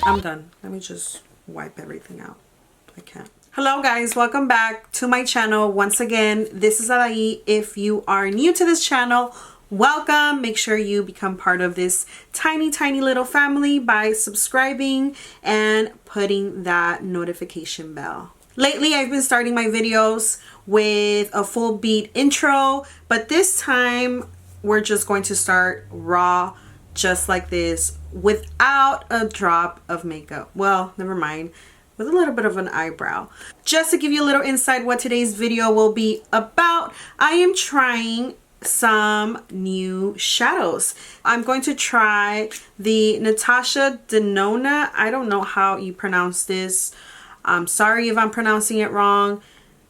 I'm done. Let me just wipe everything out. I can't. Hello guys, welcome back to my channel. Once again, this is Adhay. If you are new to this channel, welcome. Make sure you become part of this tiny little family by subscribing and putting that notification bell. Lately, I've been starting my videos with a full beat intro, but this time we're just going to start raw, just like this, without a drop of makeup. Well, never mind, with a little bit of an eyebrow. Just to give you a little insight what today's video will be about, I am trying some new shadows. I'm going to try the Natasha Denona. I don't know how you pronounce this. I'm sorry if I'm pronouncing it wrong.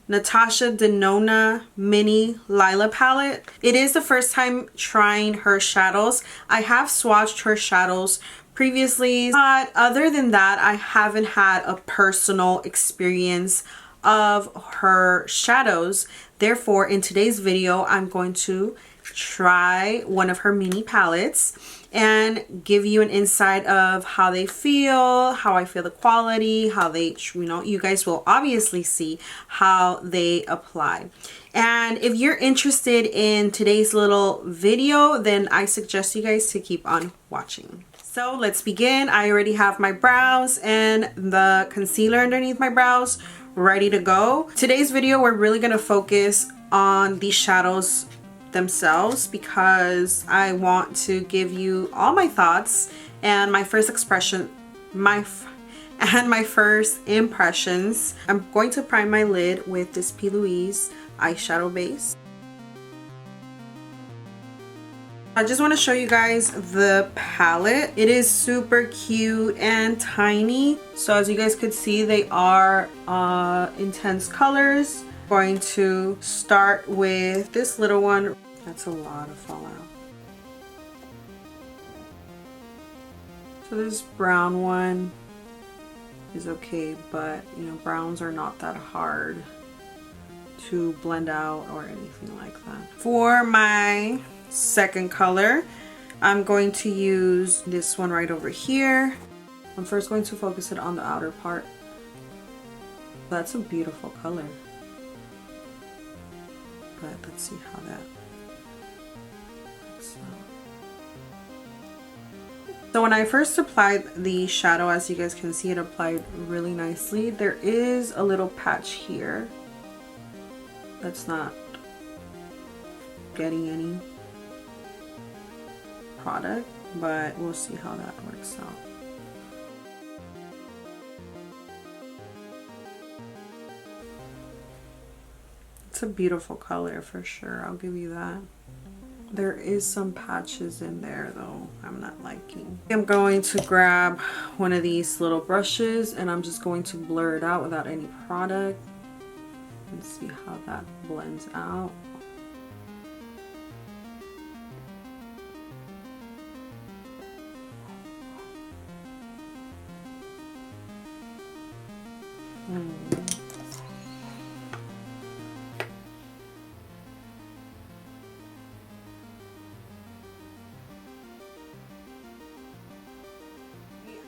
Natasha Denona mini Lila palette. It is the first time trying her shadows. I have swatched her shadows previously, but other than that, I haven't had a personal experience of her shadows. Therefore, in today's video, I'm going to try one of her mini palettes and give you an insight of how they feel, how I feel the quality, how they, you know, you guys will obviously see how they apply. And if you're interested in today's little video, then I suggest you guys to keep on watching. So let's begin. I already have my brows and the concealer underneath my brows ready to go. Today's video, we're really going to focus on these shadows themselves because I want to give you all my thoughts and my first expression, my first impressions. I'm going to prime my lid with this P. Louise eyeshadow base. I just want to show you guys the palette. It is super cute and tiny. So as you guys could see, they are intense colors. Going to start with this little one. That's a lot of fallout. So this brown one is okay, but you know, browns are not that hard to blend out or anything like that. For my second color, I'm going to use this one right over here. I'm first going to focus it on the outer part. That's a beautiful color. But let's see how that looks. So when I first applied the shadow, as you guys can see, it applied really nicely. There is a little patch here that's not getting any product, but we'll see how that works out. It's a beautiful color for sure, I'll give you that. There is some patches in there though I'm not liking. I'm going to grab one of these little brushes and I'm just going to blur it out without any product and see how that blends out.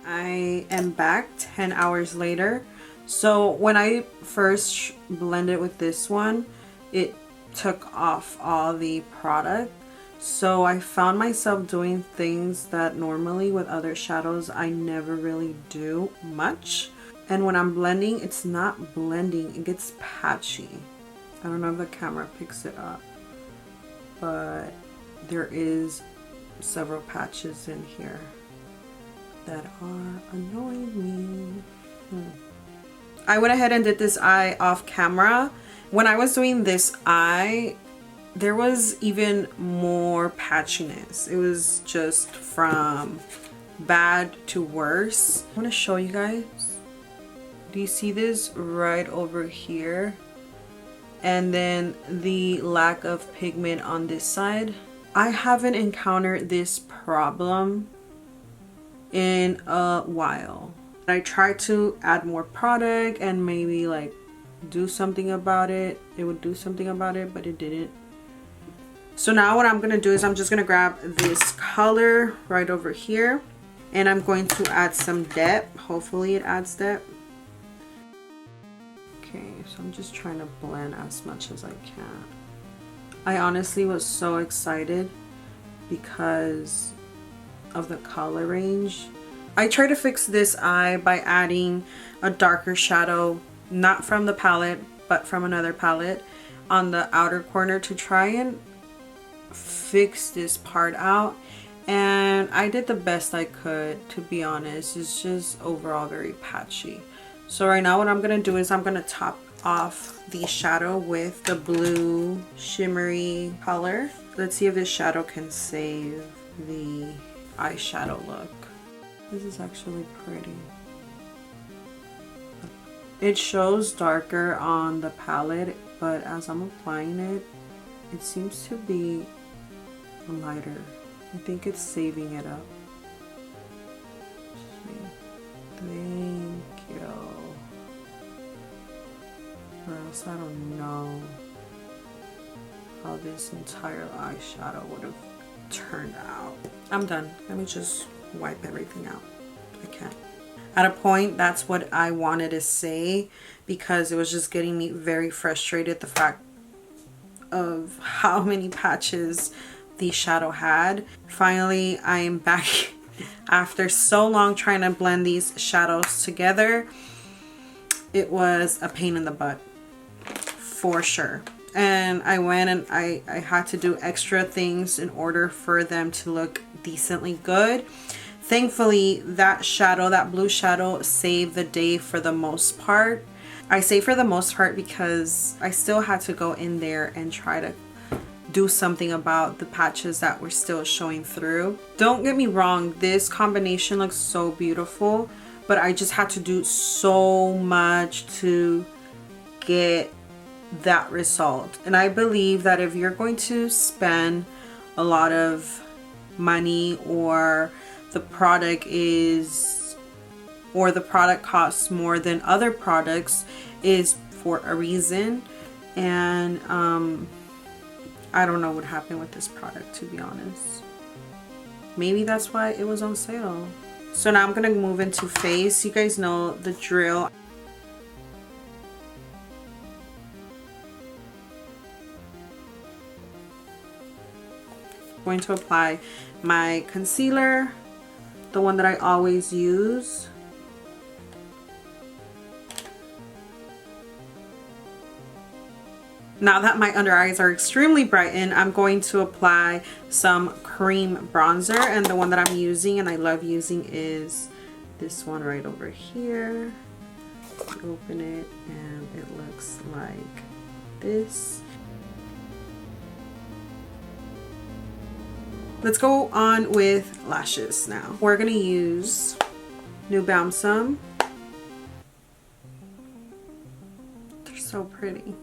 I am back 10 hours later. So when I first blended with this one, it took off all the product. So I found myself doing things that normally with other shadows I never really do much. And when I'm blending, it's not blending, it gets patchy. I don't know if the camera picks it up, but there is several patches in here that are annoying me. I went ahead and did this eye off camera. When I was doing this eye, there was even more patchiness. It was just from bad to worse. I want to show you guys. Do you see this right over here? And then the lack of pigment on this side. I haven't encountered this problem in a while. I tried to add more product and maybe like do something about it. It would do something about it, but it didn't. So now what I'm gonna do is I'm just gonna grab this color right over here And I'm going to add some depth. Hopefully it adds depth. Okay, so I'm just trying to blend as much as I can. I honestly was so excited because of the color range. I tried to fix this eye by adding a darker shadow, not from the palette, but from another palette, on the outer corner to try and fix this part out. And I did the best I could, to be honest. It's just overall very patchy. So right now what I'm going to do is I'm going to top off the shadow with the blue shimmery color. Let's see if this shadow can save the eyeshadow look. This is actually pretty. It shows darker on the palette, but as I'm applying it, it seems to be lighter. I think it's saving it up. Thank you. Or else I don't know how this entire eyeshadow would have turned out. I'm done. Let me just wipe everything out. I can't. At a point, that's what I wanted to say, because it was just getting me very frustrated, the fact of how many patches the shadow had. Finally, I am back after so long trying to blend these shadows together. It was a pain in the butt for sure. And I went and I had to do extra things in order for them to look decently good. Thankfully, that shadow, that blue shadow, saved the day for the most part. I say for the most part because I still had to go in there and try to do something about the patches that were still showing through. Don't get me wrong, this combination looks so beautiful, but I just had to do so much to get that result. And I believe that if you're going to spend a lot of money, or the product costs more than other products, is for a reason. And I don't know what happened with this product, to be honest. Maybe that's why it was on sale. So now I'm gonna move into face. You guys know the drill. I'm going to apply my concealer, the one that I always use. Now that my under eyes are extremely brightened, I'm going to apply some cream bronzer, and the one that I'm using and I love using is this one right over here. Open it and it looks like this. Let's go on with lashes now. We're gonna use New Balsam. They're so pretty.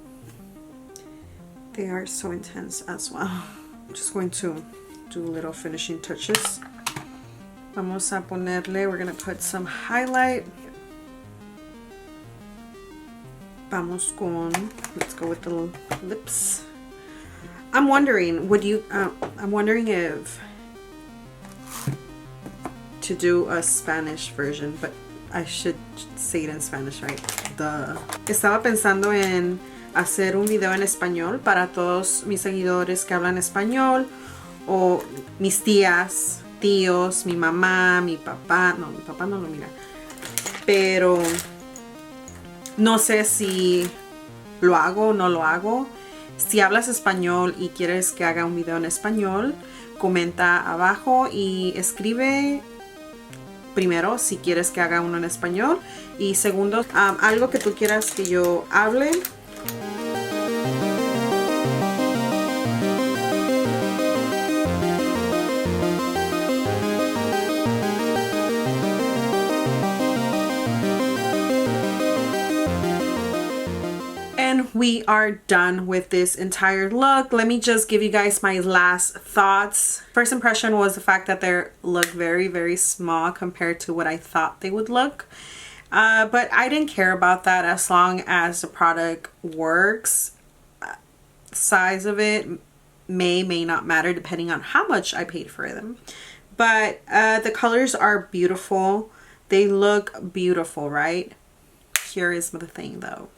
They are so intense as well. I'm just going to do little finishing touches. Vamos a ponerle, we're gonna put some highlight. Vamos con, let's go with the lips. I'm wondering, I'm wondering if to do a Spanish version, but I should say it in Spanish, right? Duh. Estaba pensando en hacer un video en español para todos mis seguidores que hablan español, o mis tías, tíos, mi mamá, mi papá. No, mi papá no lo mira, pero no sé si lo hago o no lo hago. Si hablas español y quieres que haga un video en español, comenta abajo y escribe primero si quieres que haga uno en español, y segundo, algo que tú quieras que yo hable. And we are done with this entire look. Let me just give you guys my last thoughts. First impression was the fact that they look very, very small compared to what I thought they would look. But I didn't care about that as long as the product works. Size of it may not matter depending on how much I paid for them. But the colors are beautiful. They look beautiful, right? Here is the thing though.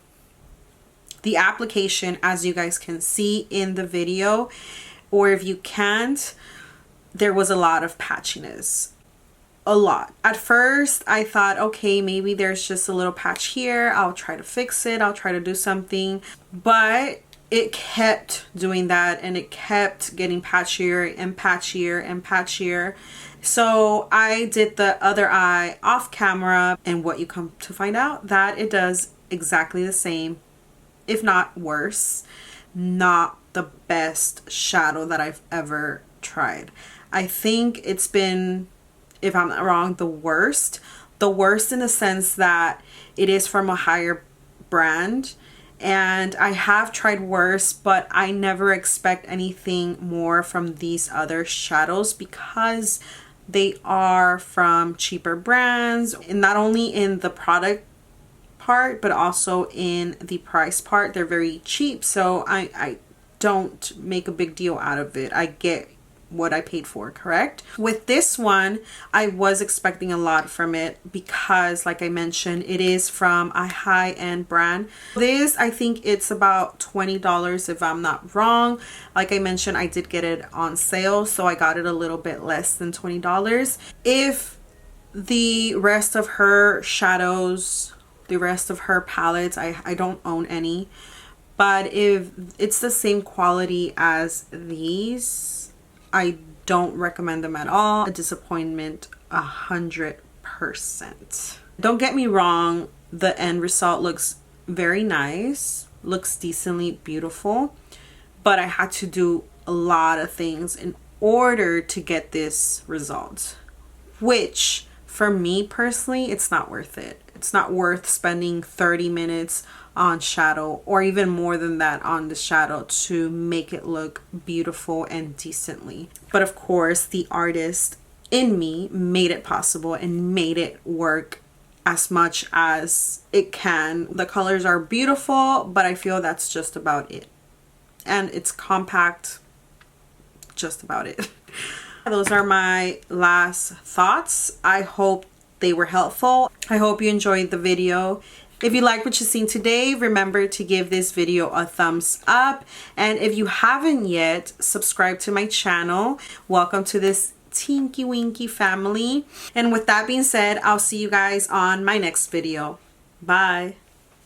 The application, as you guys can see in the video, or if you can't, there was a lot of patchiness. A lot. At first I thought, okay, maybe there's just a little patch here, I'll try to fix it, I'll try to do something, but it kept doing that, and it kept getting patchier and patchier and patchier. So I did the other eye off camera, and what you come to find out, that it does exactly the same, if not worse. Not the best shadow that I've ever tried. I think it's been, if I'm not wrong, the worst in the sense that it is from a higher brand, and I have tried worse, but I never expect anything more from these other shadows because they are from cheaper brands, and not only in the product part but also in the price part. They're very cheap, so I don't make a big deal out of it. I get what I paid for, correct? With this one, I was expecting a lot from it because, like I mentioned, it is from a high-end brand. This, I think it's about $20 if I'm not wrong. Like I mentioned, I did get it on sale, so I got it a little bit less than $20. If the rest of her shadows, the rest of her palettes, I don't own any, but if it's the same quality as these, I don't recommend them at all. A disappointment, 100%. Don't get me wrong, the end result looks very nice, looks decently beautiful, but I had to do a lot of things in order to get this result, which for me personally, it's not worth it. It's not worth spending 30 minutes on shadow, or even more than that on the shadow, to make it look beautiful and decently. But of course, the artist in me made it possible and made it work as much as it can. The colors are beautiful, but I feel that's just about it. And it's compact, just about it. Those are my last thoughts. I hope they were helpful. I hope you enjoyed the video. If you like what you've seen today, remember to give this video a thumbs up. And if you haven't yet, subscribe to my channel. Welcome to this Tinky Winky family. And with that being said, I'll see you guys on my next video. Bye.